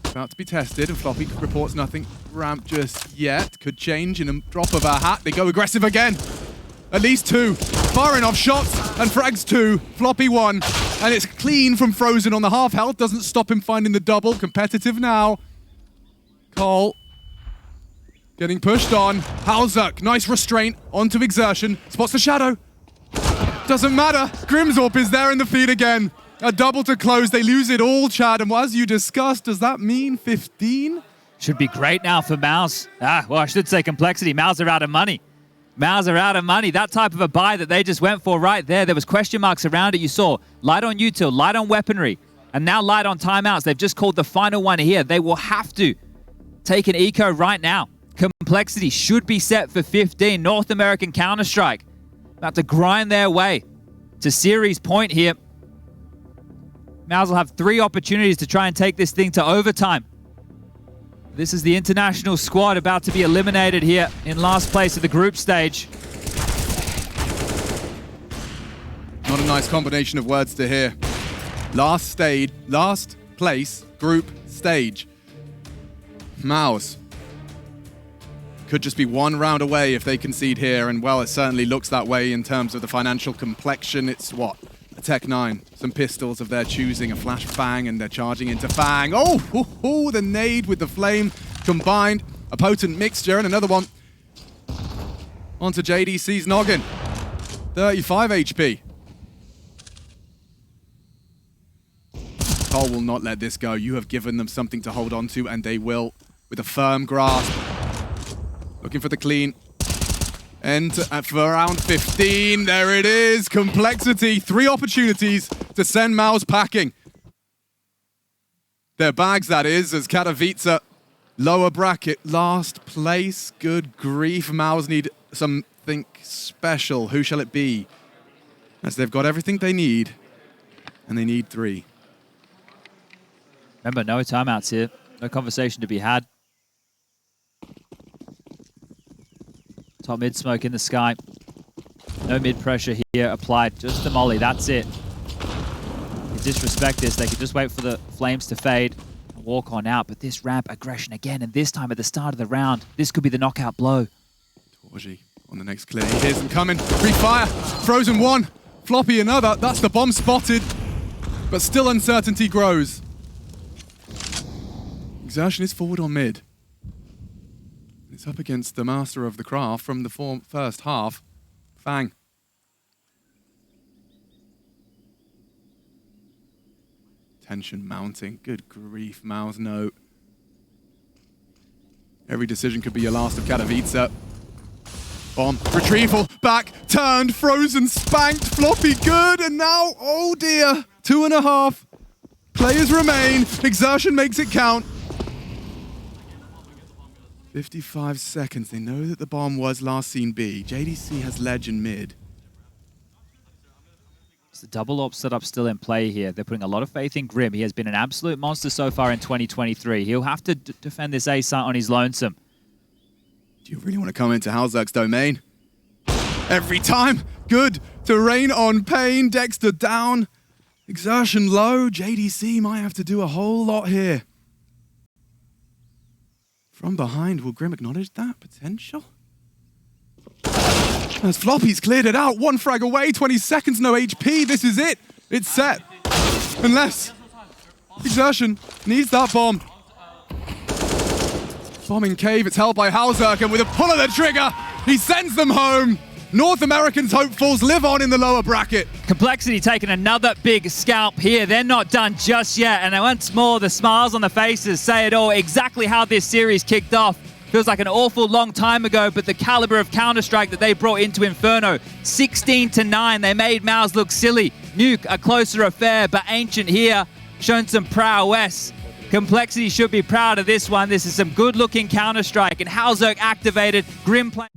about to be tested, and Floppy reports nothing ramp just yet. Could change in a drop of a hat. They go aggressive again. At least 2. Firing off shots and frags 2. Floppy 1. And it's clean from Frozen on the half health. Doesn't stop him finding the double. Competitive now. Colt getting pushed on. MOUZ, nice restraint onto Exertion. Spots the shadow. Doesn't matter. Grim's AWP is there in the feed again. A double to close. They lose it all, Chad. And as you discussed, does that mean 15? Should be great now for MOUZ. Well, I should say Complexity. MOUZ are out of money. MOUZ are out of money. That type of a buy that they just went for right there. There was question marks around it. You saw light on util, light on weaponry, and now light on timeouts. They've just called the final one here. They will have to take an eco right now. Complexity should be set for 15. North American Counter-Strike. About to grind their way to series point here. MOUZ will have 3 opportunities to try and take this thing to overtime. This is the international squad about to be eliminated here in last place of the group stage. Not a nice combination of words to hear. Last place, group stage. MOUZ could just be one round away if they concede here, and well, it certainly looks that way in terms of the financial complexion. It's what? A Tech 9, some pistols of their choosing, a flash bang, and they're charging into Fang. Oh, the nade with the flame combined. A potent mixture, and another one onto JDC's noggin. 35 HP. Cole will not let this go. You have given them something to hold on to, and they will with a firm grasp. Looking for the clean. And for round 15, there it is. Complexity. 3 opportunities to send MOUZ packing. Their bags, that is, as Katowice, lower bracket, last place. Good grief. MOUZ need something special. Who shall it be? As they've got everything they need, and they need 3. Remember, no timeouts here. No conversation to be had. Top mid smoke in the sky. No mid pressure here applied. Just the molly, that's it. They disrespect this. They could just wait for the flames to fade and walk on out. But this ramp aggression again, and this time at the start of the round, this could be the knockout blow. torzsi on the next clear. He hears them coming. Free fire. Frozen 1. Floppy another. That's the bomb spotted. But still uncertainty grows. Exertion is forward on mid. It's up against the master of the craft from the first half, Fang. Tension mounting. Good grief, MOUZ, no. Every decision could be your last of Katowice. Bomb, retrieval, back, turned, frozen, spanked, floppy, good, and now, oh dear, 2.5. Players remain, exertion makes it count. 55 seconds. They know that the bomb was last seen B. JDC has ledge and mid. It's the double op setup still in play here. They're putting a lot of faith in Grim. He has been an absolute monster so far in 2023. He'll have to defend this A site on his lonesome. Do you really want to come into Halzerk's domain? Every time. Good. To rain on pain. Dexter down. Exertion low. JDC might have to do a whole lot here. From behind, will Grim acknowledge that potential? As Floppy's cleared it out, 1 frag away, 20 seconds, no HP, this is it. It's set. Unless Exertion needs that bomb. Bomb in cave, it's held by Halzerk, and with a pull of the trigger, he sends them home. North Americans' hopefuls live on in the lower bracket. Complexity taking another big scalp here. They're not done just yet. And once more, the smiles on the faces say it all. Exactly how this series kicked off. Feels like an awful long time ago, but the caliber of Counter-Strike that they brought into Inferno, 16-9. They made MOUZ look silly. Nuke, a closer affair, but Ancient here, shown some prowess. Complexity should be proud of this one. This is some good-looking Counter-Strike, and Halzerk activated. Grim play.